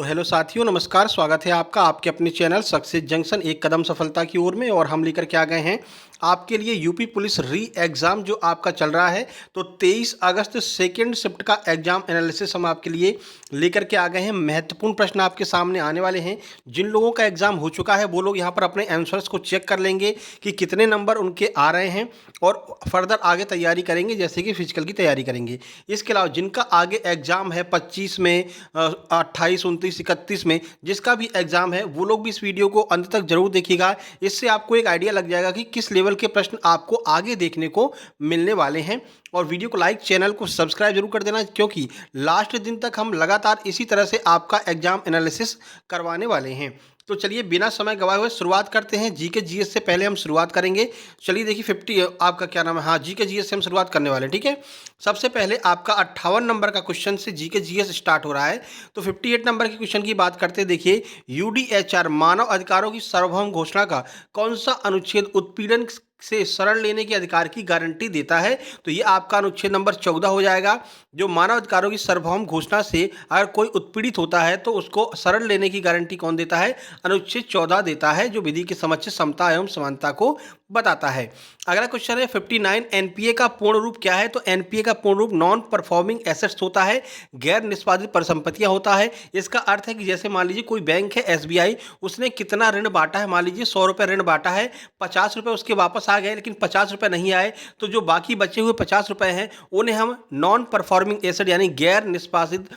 तो हेलो साथियों, नमस्कार। स्वागत है आपका आपके अपने चैनल सक्सेस जंक्शन एक कदम सफलता की ओर में। और हम लेकर के आ गए हैं आपके लिए यूपी पुलिस री एग्ज़ाम जो आपका चल रहा है। तो 23 अगस्त सेकेंड शिफ्ट का एग्जाम एनालिसिस हम आपके लिए लेकर के आ गए हैं। महत्वपूर्ण प्रश्न आपके सामने आने वाले हैं। जिन लोगों का एग्ज़ाम हो चुका है वो लोग यहाँ पर अपने आंसर्स को चेक कर लेंगे कि कितने नंबर उनके आ रहे हैं और फर्दर आगे तैयारी करेंगे, जैसे कि फिजिकल की तैयारी करेंगे। इसके अलावा जिनका आगे एग्ज़ाम है 25 में, 28, 29, 31 में, जिसका भी एग्ज़ाम है वो लोग भी इस वीडियो को अंत तक जरूर देखिएगा। इससे आपको एक आइडिया लग जाएगा कि किस लेवल के प्रश्न आपको आगे देखने को मिलने वाले हैं। और वीडियो को लाइक, चैनल को सब्सक्राइब जरूर कर देना, क्योंकि लास्ट दिन तक हम लगातार इसी तरह से आपका एग्जाम एनालिसिस करवाने वाले हैं। तो चलिए बिना समय गवाए हुए शुरुआत करते हैं। जीके जीएस से पहले हम शुरुआत करेंगे। चलिए देखिए 50 आपका क्या नाम है, हाँ, जीके जीएस से हम शुरुआत करने वाले हैं। ठीक है, सबसे पहले आपका 58 नंबर का क्वेश्चन से जीके जीएस स्टार्ट हो रहा है। तो 58 नंबर के क्वेश्चन की बात करते हैं। देखिए, यूडीएचआर मानव अधिकारों की सार्वभौम घोषणा का कौन सा अनुच्छेद उत्पीड़न से शरण लेने के अधिकार की गारंटी देता है? तो ये आपका अनुच्छेद नंबर 14 हो जाएगा। जो मानव अधिकारों की सार्वभौम घोषणा से अगर कोई उत्पीड़ित होता है तो उसको शरण लेने की गारंटी कौन देता है? अनुच्छेद 14 देता है, जो विधि के समक्ष समता एवं समानता को बताता है। अगला क्वेश्चन है 59, एनपीए का पूर्ण रूप क्या है? तो एनपीए का पूर्ण रूप नॉन परफॉर्मिंग एसेट्स होता है, गैर निष्पादित परिसंपत्तियां होता है। इसका अर्थ है कि जैसे मान लीजिए कोई बैंक है एसबीआई, उसने कितना ऋण बांटा है, मान लीजिए 100 रुपये ऋण बांटा है, 50 रुपये उसके वापस आ गए लेकिन 50 रुपये नहीं आए, तो जो बाकी बचे हुए 50 रुपये हैं उन्हें हम नॉन परफॉर्मिंग एसेट यानी गैर निष्पादित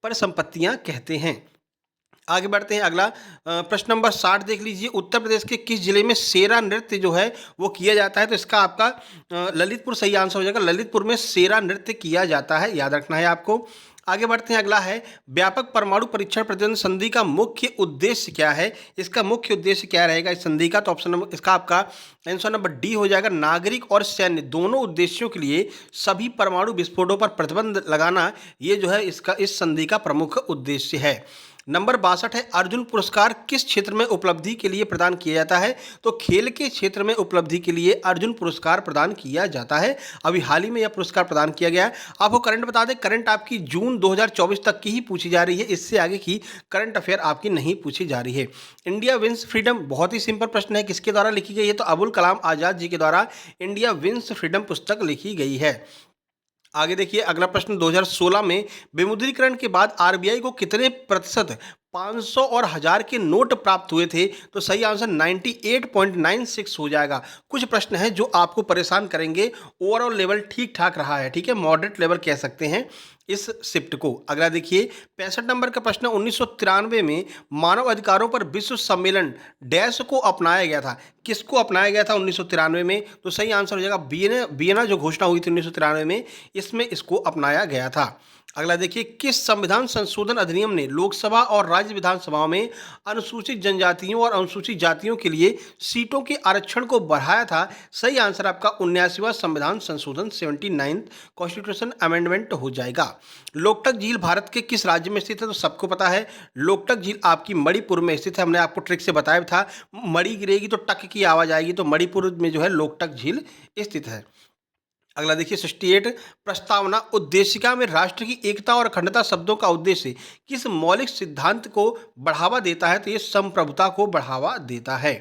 परिसंपत्तियां कहते हैं। आगे बढ़ते हैं। अगला प्रश्न नंबर 60 देख लीजिए। उत्तर प्रदेश के किस जिले में सेरा नृत्य जो है वो किया जाता है? तो इसका आपका ललितपुर सही आंसर हो जाएगा। ललितपुर में सेरा नृत्य किया जाता है, याद रखना है आपको। आगे बढ़ते हैं। अगला है व्यापक परमाणु परीक्षण प्रतिबंध संधि का मुख्य उद्देश्य क्या है? इसका मुख्य उद्देश्य क्या रहेगा इस संधि का? तो ऑप्शन नंबर इसका आपका आंसर नंबर डी हो जाएगा। नागरिक और सैन्य दोनों उद्देश्यों के लिए सभी परमाणु विस्फोटों पर प्रतिबंध लगाना, ये जो है इसका इस संधि का प्रमुख उद्देश्य है। नंबर 62 है अर्जुन पुरस्कार किस क्षेत्र में उपलब्धि के लिए प्रदान किया जाता है? तो खेल के क्षेत्र में उपलब्धि के लिए अर्जुन पुरस्कार प्रदान किया जाता है। अभी हाल ही में यह पुरस्कार प्रदान किया गया है। आपको करंट बता दें, करंट आपकी जून 2024 तक की ही पूछी जा रही है, इससे आगे की करंट अफेयर आपकी नहीं पूछी जा रही है। इंडिया विंस फ्रीडम बहुत ही सिंपल प्रश्न है, किसके द्वारा लिखी गई है? तो अबुल कलाम आजाद जी के द्वारा इंडिया विंस फ्रीडम पुस्तक लिखी गई है। आगे देखिए अगला प्रश्न, 2016 में विमुद्रीकरण के बाद आरबीआई को कितने प्रतिशत 500 और 1000 के नोट प्राप्त हुए थे? तो सही आंसर 98.96 हो जाएगा। कुछ प्रश्न हैं जो आपको परेशान करेंगे। ओवरऑल लेवल ठीक ठाक रहा है, ठीक है, मॉडरेट लेवल कह सकते हैं इस शिफ्ट को। अगला देखिए 65 नंबर का प्रश्न, 1993 में मानव अधिकारों पर विश्व सम्मेलन डैश को अपनाया गया था। किसको अपनाया गया था 1993 में? तो सही आंसर हो जाएगा वियना जो घोषणा हुई थी 1993 में, इसमें इसको अपनाया गया था। अगला देखिए किस संविधान संशोधन अधिनियम ने लोकसभा और राज्य विधानसभाओं में अनुसूचित जनजातियों और अनुसूचित जातियों के लिए सीटों के आरक्षण को बढ़ाया था? सही आंसर आपका 79वां संविधान संशोधन 79th कॉन्स्टिट्यूशन अमेंडमेंट हो जाएगा। लोकटक झील भारत के किस राज्य में स्थित है? तो सबको पता है लोकटक झील आपकी मणिपुर में स्थित है। हमने आपको ट्रिक से बताया था, मणि गिरेगी तो टक की आवाज आएगी, तो मणिपुर में जो है लोकटक झील स्थित है। अगला देखिए 68, प्रस्तावना उद्देशिका में राष्ट्र की एकता और अखंडता शब्दों का उद्देश्य किस मौलिक सिद्धांत को बढ़ावा देता है? तो ये संप्रभुता को बढ़ावा देता है।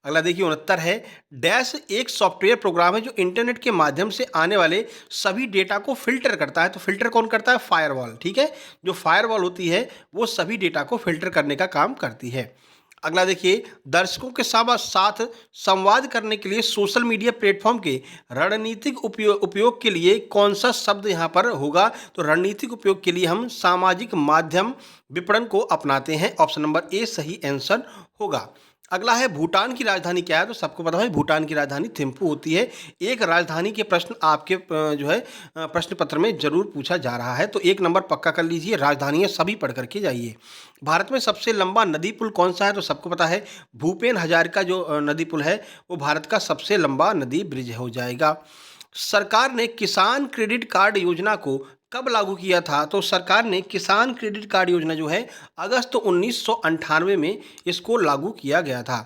अगला देखिए 69 है, डैश एक सॉफ्टवेयर प्रोग्राम है जो इंटरनेट के माध्यम से आने वाले सभी डेटा को फिल्टर करता है। तो फिल्टर कौन करता है? फायरवॉल, ठीक है, जो फायरवॉल होती है वो सभी डेटा को फिल्टर करने का काम करती है। अगला देखिए दर्शकों के साथ संवाद करने के लिए सोशल मीडिया प्लेटफॉर्म के रणनीतिक उपयोग के लिए कौन सा शब्द यहाँ पर होगा? तो रणनीतिक उपयोग के लिए हम सामाजिक माध्यम विपणन को अपनाते हैं। ऑप्शन नंबर ए सही आंसर होगा। अगला है भूटान की राजधानी क्या है? तो सबको पता है भूटान की राजधानी थिम्पू होती है। एक राजधानी के प्रश्न आपके जो है प्रश्न पत्र में जरूर पूछा जा रहा है, तो एक नंबर पक्का कर लीजिए। राजधानियां सभी पढ़ करके जाइए। भारत में सबसे लंबा नदी पुल कौन सा है? तो सबको पता है भूपेन हजारिका जो नदी पुल है वो भारत का सबसे लंबा नदी ब्रिज हो जाएगा। सरकार ने किसान क्रेडिट कार्ड योजना को कब लागू किया था? तो सरकार ने किसान क्रेडिट कार्ड योजना जो है अगस्त 1998 में इसको लागू किया गया था।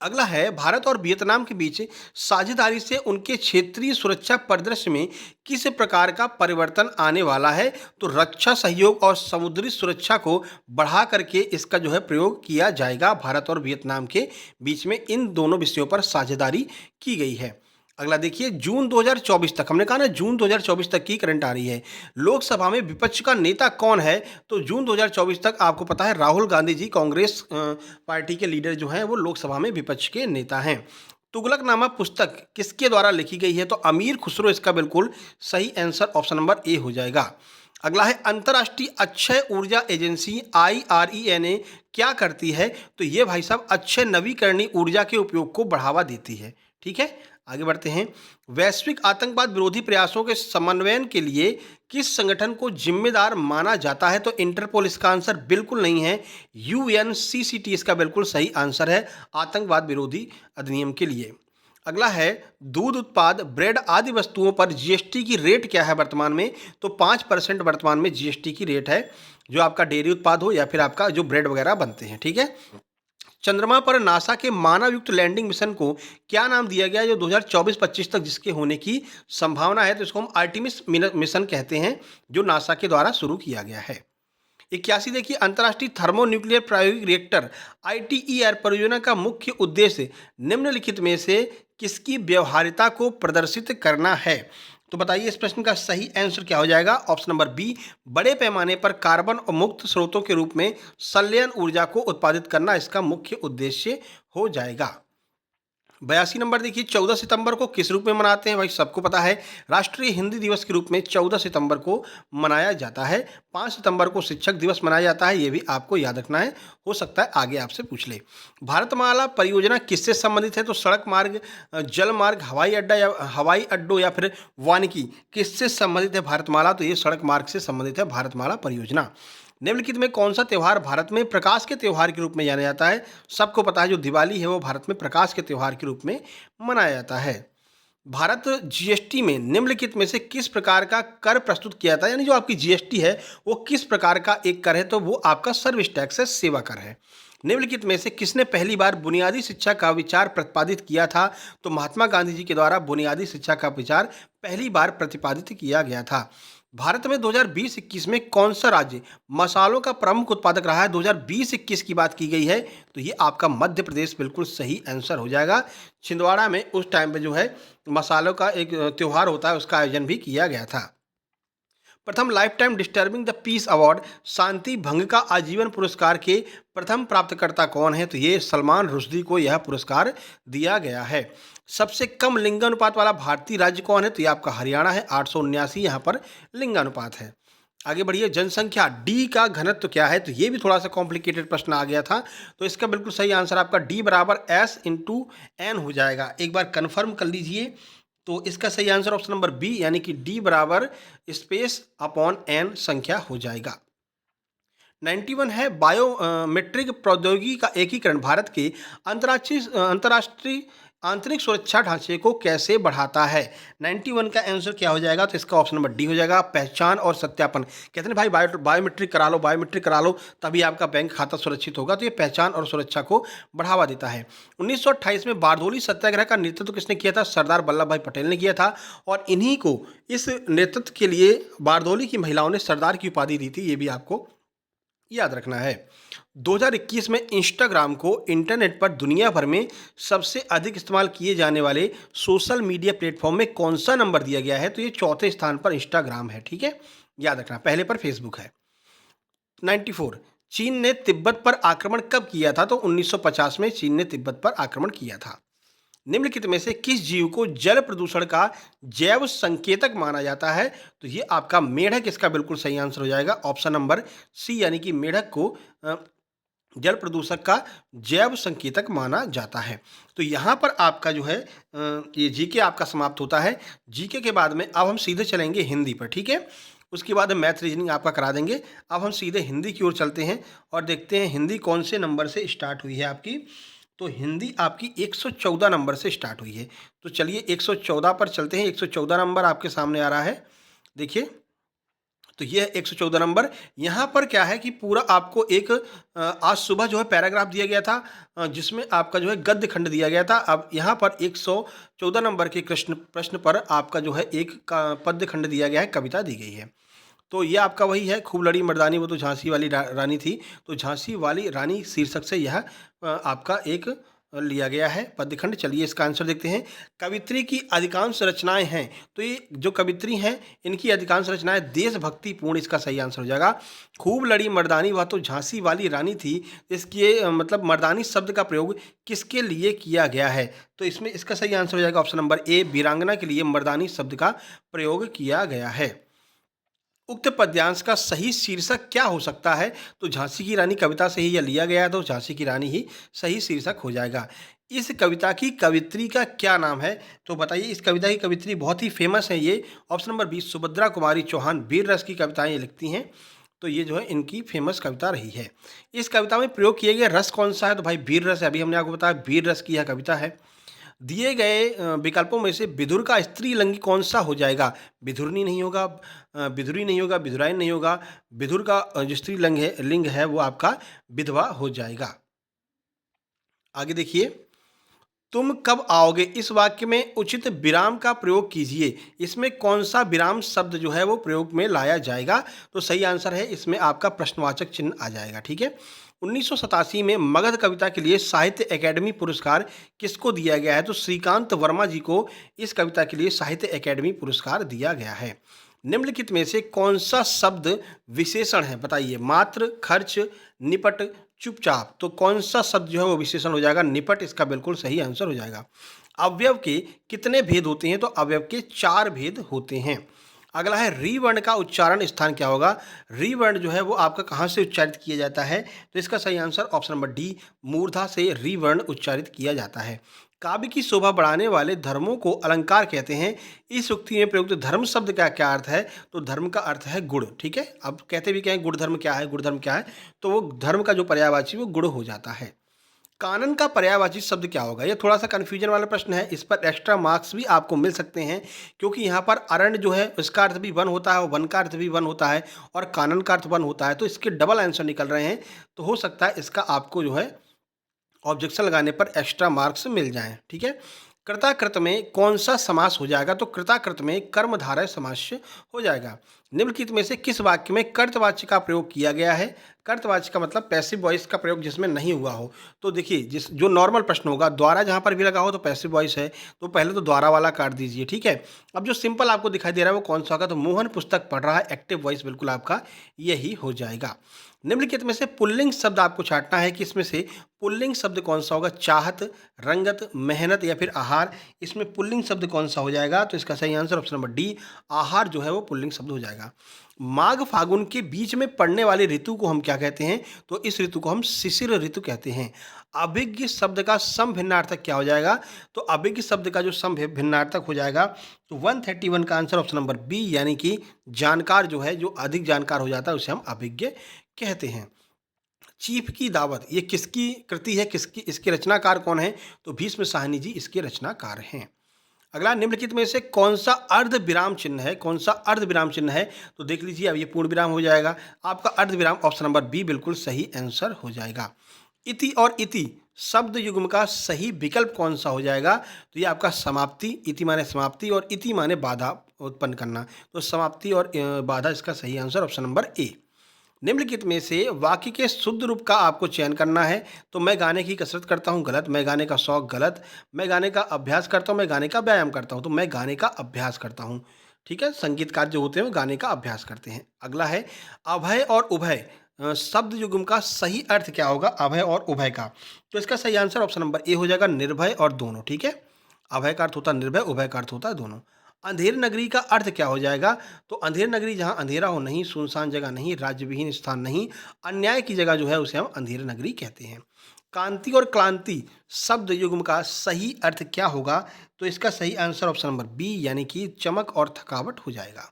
अगला है, भारत और वियतनाम के बीच साझेदारी से उनके क्षेत्रीय सुरक्षा परिदृश्य में किस प्रकार का परिवर्तन आने वाला है? तो रक्षा सहयोग और समुद्री सुरक्षा को बढ़ा करके इसका जो है प्रयोग किया जाएगा। भारत और वियतनाम के बीच में इन दोनों विषयों पर साझेदारी की गई है। अगला देखिए, जून 2024 तक, हमने कहा ना जून 2024 तक की करंट आ रही है। लोकसभा में विपक्ष का नेता कौन है? तो जून 2024 तक आपको पता है राहुल गांधी जी कांग्रेस पार्टी के लीडर जो हैं वो लोकसभा में विपक्ष के नेता हैं। तुगलकनामा पुस्तक किसके द्वारा लिखी गई है? तो अमीर खुसरो इसका बिल्कुल सही आंसर ऑप्शन नंबर ए हो जाएगा। अगला है, अंतर्राष्ट्रीय अक्षय ऊर्जा एजेंसी IRENA क्या करती है? तो ये भाई साहब अक्षय नवीकरणीय ऊर्जा के उपयोग को बढ़ावा देती है। ठीक है, आगे बढ़ते हैं। वैश्विक आतंकवाद विरोधी प्रयासों के समन्वयन के लिए किस संगठन को जिम्मेदार माना जाता है? तो इंटरपोल इसका आंसर बिल्कुल नहीं है, UNCCT इसका बिल्कुल सही आंसर है आतंकवाद विरोधी अधिनियम के लिए। अगला है, दूध उत्पाद, ब्रेड आदि वस्तुओं पर GST की रेट क्या है वर्तमान में? तो 5% वर्तमान में GST की रेट है, जो आपका डेयरी उत्पाद हो या फिर आपका जो ब्रेड वगैरह बनते हैं। ठीक है, चंद्रमा पर नासा के मानव युक्त लैंडिंग मिशन को क्या नाम दिया गया जो 2024-25 तक जिसके होने की संभावना है? तो इसको हम आर्टिमिस मिशन कहते हैं, जो नासा के द्वारा शुरू किया गया है। 81 देखिए, अंतर्राष्ट्रीय थर्मोन्यूक्लियर प्रायोगिक रिएक्टर ITER परियोजना का मुख्य उद्देश्य निम्नलिखित में से किसकी व्यवहार्यता को प्रदर्शित करना है? तो बताइए इस प्रश्न का सही आंसर क्या हो जाएगा? ऑप्शन नंबर बी, बड़े पैमाने पर कार्बन मुक्त स्रोतों के रूप में संलयन ऊर्जा को उत्पादित करना इसका मुख्य उद्देश्य हो जाएगा। 82 नंबर देखिए, 14 सितंबर को किस रूप में मनाते हैं? भाई सबको पता है, राष्ट्रीय हिंदी दिवस के रूप में 14 सितंबर को मनाया जाता है। 5 सितंबर को शिक्षक दिवस मनाया जाता है, ये भी आपको याद रखना है, हो सकता है आगे आपसे पूछ ले। भारतमाला परियोजना किससे संबंधित है? तो सड़क मार्ग, जल मार्ग, हवाई अड्डों या फिर वानिकी, किससे संबंधित है भारतमाला? तो ये सड़क मार्ग से संबंधित है भारतमाला परियोजना। निम्नलिखित में कौन सा त्यौहार भारत में प्रकाश के त्यौहार के रूप में जाना जाता है? सबको पता है जो दिवाली है वो भारत में प्रकाश के त्यौहार के रूप में मनाया जाता है। भारत GST में निम्नलिखित में से किस प्रकार का कर प्रस्तुत किया था? यानी जो आपकी GST है वो किस प्रकार का एक कर है? तो वो आपका सर्विस टैक्स है, सेवा कर है। निम्नलिखित में से किसने पहली बार बुनियादी शिक्षा का विचार प्रतिपादित किया था? तो महात्मा गांधी जी के द्वारा बुनियादी शिक्षा का विचार पहली बार प्रतिपादित किया गया था। भारत में 2020-21 में कौन सा राज्य मसालों का प्रमुख उत्पादक रहा है? 2020-21 की बात की गई है, तो ये आपका मध्य प्रदेश बिल्कुल सही आंसर हो जाएगा। छिंदवाड़ा में उस टाइम पे जो है मसालों का एक त्यौहार होता है, उसका आयोजन भी किया गया था। प्रथम lifetime disturbing the peace award शांति भंग का आजीवन पुरस्कार के प्रथम प्राप्तकर्ता कौन है? तो ये सलमान रुश्दी को यह पुरस्कार दिया गया है। सबसे कम लिंगानुपात वाला भारतीय राज्य कौन है? तो ये आपका हरियाणा है, 879 यहाँ पर लिंगानुपात है। आगे बढ़िए, जनसंख्या D का घनत्व क्या है? तो ये भी थोड़ा सा कॉम्प्लिकेटेड प्रश्न आ गया था, तो इसका बिल्कुल सही आंसर आपका D बराबर S/N हो जाएगा। एक बार कन्फर्म कर लीजिए, तो इसका सही आंसर ऑप्शन नंबर बी यानी कि D बराबर स्पेस अपॉन N संख्या हो जाएगा। 91 है, बायोमेट्रिक प्रौद्योगिकी का एकीकरण भारत के अंतर्राष्ट्रीय आंतरिक सुरक्षा ढांचे को कैसे बढ़ाता है? 91 का आंसर क्या हो जाएगा? तो इसका ऑप्शन नंबर डी हो जाएगा, पहचान और सत्यापन। कहते हैं भाई बायोमेट्रिक करा लो तभी आपका बैंक खाता सुरक्षित होगा, तो ये पहचान और सुरक्षा को बढ़ावा देता है। 1928 में बारदोली सत्याग्रह का नेतृत्व किसने किया था? सरदार वल्लभ भाई पटेल ने किया था, और इन्हीं को इस नेतृत्व के लिए बारदोली की महिलाओं ने सरदार की उपाधि दी थी, ये भी आपको याद रखना है। 2021 में इंस्टाग्राम को इंटरनेट पर दुनिया भर में सबसे अधिक इस्तेमाल किए जाने वाले सोशल मीडिया प्लेटफॉर्म में कौन सा नंबर दिया गया है? तो ये चौथे स्थान पर इंस्टाग्राम है। ठीक है, याद रखना, पहले पर फेसबुक है। 94, चीन ने तिब्बत पर आक्रमण कब किया था? तो 1950 में चीन ने तिब्बत पर आक्रमण किया था। निम्नलिखित में से किस जीव को जल प्रदूषण का जैव संकेतक माना जाता है? तो ये आपका मेढक इसका बिल्कुल सही आंसर हो जाएगा, ऑप्शन नंबर सी, यानी कि मेढक को जल प्रदूषक का जैव संकेतक माना जाता है। तो यहाँ पर आपका जो है ये जीके आपका समाप्त होता है। जीके के बाद में अब हम सीधे चलेंगे हिंदी पर। ठीक है, उसके बाद मैथ रीजनिंग आपका करा देंगे। अब हम सीधे हिंदी की ओर चलते हैं और देखते हैं हिंदी कौन से नंबर से स्टार्ट हुई है आपकी। तो हिंदी आपकी 114 नंबर से स्टार्ट हुई है। तो चलिए 114 पर चलते हैं। 114 नंबर आपके सामने आ रहा है, देखिए तो ये है 114 नंबर। यहाँ पर क्या है कि पूरा आपको एक आज सुबह जो है पैराग्राफ दिया गया था, जिसमें आपका जो है गद्य खंड दिया गया था। अब यहाँ पर 114 नंबर के प्रश्न प्रश्न पर आपका जो है एक पद्य खंड दिया गया है, कविता दी गई है। तो ये आपका वही है, खूब लड़ी मर्दानी वो तो झांसी वाली रानी थी। तो झांसी वाली रानी शीर्षक से यह आपका एक लिया गया है पद्यखंड। चलिए इसका आंसर देखते हैं। कवित्री की अधिकांश रचनाएं हैं, तो ये जो कवित्री हैं इनकी अधिकांश रचनाएं देशभक्ति पूर्ण, इसका सही आंसर हो जाएगा। खूब लड़ी मर्दानी वह तो झांसी वाली रानी थी, इसके मतलब मर्दानी शब्द का प्रयोग किसके लिए किया गया है? तो इसमें इसका सही आंसर हो जाएगा ऑप्शन नंबर ए, वीरांगना के लिए मर्दानी शब्द का प्रयोग किया गया है। उक्त पद्यांश का सही शीर्षक क्या हो सकता है? तो झांसी की रानी कविता से ही यह लिया गया है, तो झांसी की रानी ही सही शीर्षक हो जाएगा। इस कविता की कवित्री का क्या नाम है? तो बताइए, इस कविता की कवित्री बहुत ही फेमस है ये। Option number B, Subhadra Kumari Chauhan वीर रस की कविताएं ये लिखती हैं। तो ये जो है इनकी फेमस कविता रही है। इस कविता में प्रयोग किए गए रस कौन सा है? तो भाई वीर रस है, अभी हमने आपको बताया वीर रस की यह कविता है। दिए गए विकल्पों में से विधुर का स्त्रीलिंगी कौन सा हो जाएगा? विधुरनी नहीं होगा, विधुरी नहीं होगा, विधुराइन नहीं होगा। विधुर का जो लिंग है वो आपका विधवा हो जाएगा। आगे देखिए, तुम कब आओगे इस वाक्य में उचित विराम का प्रयोग कीजिए। इसमें कौन सा विराम शब्द जो है वो प्रयोग में लाया जाएगा? तो सही आंसर है इसमें आपका प्रश्नवाचक चिन्ह आ जाएगा। ठीक है। 1987 में मगध कविता के लिए साहित्य अकेडमी पुरस्कार किसको दिया गया है? तो श्रीकांत वर्मा जी को इस कविता के लिए साहित्य अकेडमी पुरस्कार दिया गया है। निम्नलिखित में से कौन सा शब्द विशेषण है? बताइए। मात्र, खर्च, निपट, चुपचाप। तो कौन सा शब्द जो है वो विशेषण हो जाएगा? निपट इसका बिल्कुल सही आंसर हो जाएगा। अवयव के कितने भेद होते हैं? तो अवयव के 4 भेद होते हैं। अगला है री वर्ण का उच्चारण स्थान क्या होगा? री वर्ण जो है वो आपका कहाँ से उच्चारित किया जाता है? तो इसका सही आंसर ऑप्शन नंबर डी, मूर्धा से री वर्ण उच्चारित किया जाता है। काव्य की शोभा बढ़ाने वाले धर्मों को अलंकार कहते हैं। इस उक्ति में प्रयुक्त धर्म शब्द का क्या अर्थ है? तो धर्म का अर्थ है गुण। ठीक है। अब कहते भी क्या है, गुण धर्म क्या है, गुण धर्म क्या है? तो वो धर्म का जो पर्यायवाची वो गुण हो जाता है। कानन का पर्यायवाची शब्द क्या होगा? ये थोड़ा सा कन्फ्यूजन वाला प्रश्न है, इस पर एक्स्ट्रा मार्क्स भी आपको मिल सकते हैं, क्योंकि यहाँ पर अरण्य जो है उसका अर्थ भी वन होता है और वन का अर्थ भी वन होता है और कानन का अर्थ वन होता है, तो इसके डबल आंसर निकल रहे हैं। तो हो सकता है इसका आपको जो है ऑब्जेक्शन लगाने पर एक्स्ट्रा मार्क्स मिल जाएं। ठीक है। कृताकृत में कौन सा समास हो जाएगा? तो कृताकृत में कर्मधारय समास हो जाएगा। निम्नलिखित में से किस वाक्य में कर्तवाच्य का प्रयोग किया गया है? कर्तवाच्य का मतलब पैसिव वॉइस का प्रयोग जिसमें नहीं हुआ हो। तो देखिए, जिस जो नॉर्मल प्रश्न होगा, द्वारा जहाँ पर भी लगा हो तो पैसिव वॉइस है, तो पहले तो द्वारा वाला काट दीजिए। ठीक है। अब जो सिंपल आपको दिखाई दे रहा है वो कौन सा होगा? तो मोहन पुस्तक पढ़ रहा है, एक्टिव वॉइस बिल्कुल आपका यही हो जाएगा। निम्नलिखित में से पुल्लिंग शब्द आपको छांटना है कि इसमें से पुल्लिंग शब्द कौन सा होगा? चाहत, रंगत, मेहनत या फिर आहार। इसमें पुल्लिंग शब्द कौन सा हो जाएगा? तो इसका सही आंसर ऑप्शन नंबर डी, आहार जो है वो पुल्लिंग शब्द हो जाएगा। माघ फागुन के बीच में पड़ने वाली ऋतु को हम क्या कहते हैं? तो इस ऋतु को हम शिशिर ऋतु कहते हैं। अभिज्ञ शब्द का सम भिन्नार्थक क्या हो जाएगा? तो अभिज्ञ शब्द का जो सम भिन्नार्थक हो जाएगा, तो 131 का आंसर ऑप्शन नंबर बी, यानी कि जानकार जो है, जो अधिक जानकार हो जाता है उसे हम अभिज्ञ कहते हैं। चीफ की दावत ये किसकी कृति है? किसकी, इसके रचनाकार कौन है? तो भीष्म साहनी जी इसके रचनाकार हैं। अगला, निम्नलिखित में से कौन सा अर्ध विराम चिन्ह है? कौन सा अर्ध विराम चिन्ह है? तो देख लीजिए, अब ये पूर्ण विराम हो जाएगा। आपका अर्ध विराम ऑप्शन नंबर बी बिल्कुल सही आंसर हो जाएगा। इति और इति शब्द युग्म का सही विकल्प कौन सा हो जाएगा? तो ये आपका समाप्ति, इति माने समाप्ति और इति माने बाधा उत्पन्न करना, तो समाप्ति और बाधा इसका सही आंसर ऑप्शन नंबर ए। निम्नलिखित में से वाक्य के शुद्ध रूप का आपको चयन करना है। तो मैं गाने की कसरत करता हूँ, गलत। मैं गाने का शौक, गलत। मैं गाने का अभ्यास करता हूँ, मैं गाने का व्यायाम करता हूँ। तो मैं गाने का अभ्यास करता हूँ। ठीक है। संगीतकार जो होते हैं वो गाने का अभ्यास करते हैं। अगला है अभय और उभय शब्द युग्म का सही अर्थ क्या होगा? अभय और उभय का, तो इसका सही आंसर ऑप्शन नंबर ए हो जाएगा, निर्भय और दोनों। ठीक है। अभय का अर्थ होता है निर्भय, उभय का अर्थ होता है दोनों। अंधेर नगरी का अर्थ क्या हो जाएगा? तो अंधेर नगरी जहाँ अंधेरा हो नहीं, सुनसान जगह नहीं, राज्यविहीन स्थान नहीं, अन्याय की जगह जो है उसे हम अंधेर नगरी कहते हैं। कांति और क्लांति शब्द युग्म का सही अर्थ क्या होगा? तो इसका सही आंसर ऑप्शन नंबर बी, यानी कि चमक और थकावट हो जाएगा।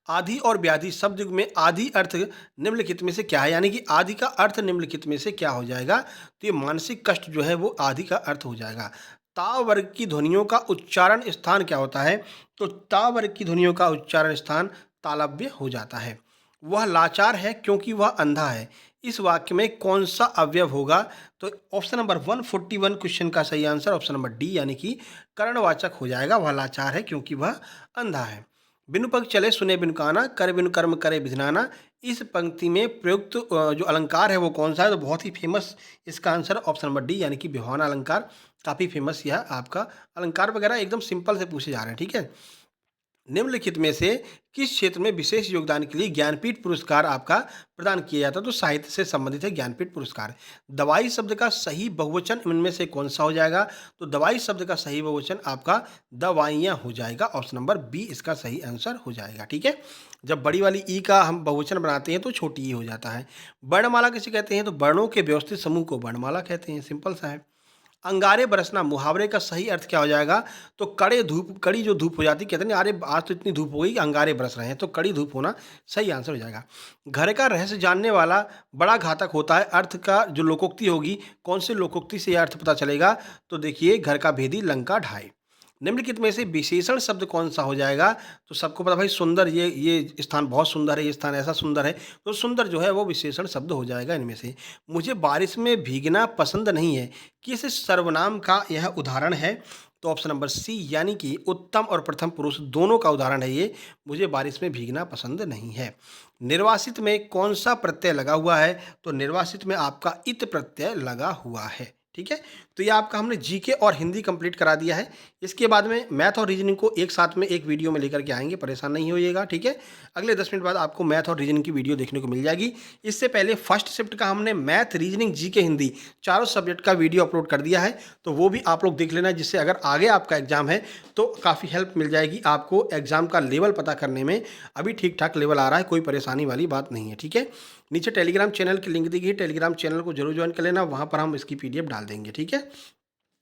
आदि और व्याधि शब्द युग्म में आदि अर्थ निम्नलिखित में से क्या है? यानी कि आदि का अर्थ निम्नलिखित में से क्या हो जाएगा? तो ये मानसिक कष्ट जो है वो आदि का अर्थ हो जाएगा। ता वर्ग की ध्वनियों का उच्चारण स्थान क्या होता है? तो ता वर्ग की ध्वनियों का उच्चारण स्थान तालव्य हो जाता है। वह लाचार है क्योंकि वह अंधा है। इस वाक्य में कौन सा अवयव होगा? तो ऑप्शन नंबर 141 क्वेश्चन का सही आंसर ऑप्शन नंबर डी यानी कि कर्णवाचक हो जाएगा। वह लाचार है क्योंकि वह अंधा है। बिनु पग चले सुने बिनु काना, करे बिनु कर्म करे विधनाना। इस पंक्ति में प्रयुक्त जो अलंकार है वो कौन सा है? तो बहुत ही फेमस इसका आंसर ऑप्शन नंबर डी यानी कि विभावना अलंकार। काफ़ी फेमस यह आपका अलंकार वगैरह एकदम सिंपल से पूछे जा रहे हैं, ठीक है। निम्नलिखित में से किस क्षेत्र में विशेष योगदान के लिए ज्ञानपीठ पुरस्कार आपका प्रदान किया जाता है? तो साहित्य से संबंधित है ज्ञानपीठ पुरस्कार। दवाई शब्द का सही बहुवचन इनमें से कौन सा हो जाएगा? तो दवाई शब्द का सही बहुवचन आपका दवाइयाँ हो जाएगा। ऑप्शन नंबर बी इसका सही आंसर हो जाएगा, ठीक है। जब बड़ी वाली ई का हम बहुवचन बनाते हैं तो छोटी ई हो जाता है। वर्णमाला किसे कहते हैं? तो वर्णों के व्यवस्थित समूह को वर्णमाला कहते हैं। सिंपल सा है। अंगारे बरसना मुहावरे का सही अर्थ क्या हो जाएगा? तो कड़ी जो धूप हो जाती, कहते हैं अरे आज तो इतनी धूप हो गई, अंगारे बरस रहे हैं, तो कड़ी धूप होना सही आंसर हो जाएगा। घर का रहस्य जानने वाला बड़ा घातक होता है। अर्थ का जो लोकोक्ति होगी, कौन से लोकोक्ति से यह अर्थ पता चलेगा? तो देखिए, घर का भेदी लंका ढाए। निम्नलिखित में से विशेषण शब्द कौन सा हो जाएगा? तो सबको पता भाई सुंदर, ये स्थान बहुत सुंदर है, ये स्थान ऐसा सुंदर है, तो सुंदर जो है वो विशेषण शब्द हो जाएगा इनमें से। मुझे बारिश में भीगना पसंद नहीं है, किस सर्वनाम का यह उदाहरण है? तो ऑप्शन नंबर सी यानी कि उत्तम और प्रथम पुरुष दोनों का उदाहरण है ये। मुझे बारिश में भीगना पसंद नहीं है। निर्वासित में कौन सा प्रत्यय लगा हुआ है? तो निर्वासित में आपका इत प्रत्यय लगा हुआ है, ठीक है। तो ये आपका हमने जीके और हिंदी कंप्लीट करा दिया है। इसके बाद में मैथ और रीजनिंग को एक साथ में एक वीडियो में लेकर के आएंगे, परेशान नहीं होइएगा, ठीक है। अगले 10 मिनट बाद आपको मैथ और रीजनिंग की वीडियो देखने को मिल जाएगी। इससे पहले फर्स्ट शिफ्ट का हमने मैथ, रीजनिंग, जीके, हिंदी चारों सब्जेक्ट का वीडियो अपलोड कर दिया है, तो वो भी आप लोग देख लेना, जिससे अगर आगे आपका एग्जाम है तो काफ़ी हेल्प मिल जाएगी आपको एग्जाम का लेवल पता करने में। अभी ठीक ठाक लेवल आ रहा है, कोई परेशानी वाली बात नहीं है, ठीक है। नीचे टेलीग्राम चैनल की लिंक दी गई है, टेलीग्राम चैनल को जरूर ज्वाइन कर लेना, वहाँ पर हम इसकी पीडीएफ डाल देंगे, ठीक है।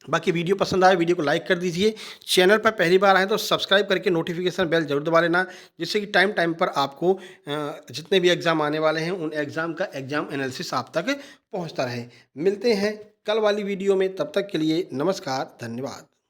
बाकी वीडियो पसंद आए वीडियो को लाइक कर दीजिए। चैनल पर पहली बार आए तो सब्सक्राइब करके नोटिफिकेशन बेल जरूर दबा लेना, जिससे कि टाइम टाइम पर आपको जितने भी एग्ज़ाम आने वाले हैं उन एग्ज़ाम का एग्ज़ाम एनालिसिस आप तक पहुंचता रहे। मिलते हैं कल वाली वीडियो में, तब तक के लिए नमस्कार, धन्यवाद।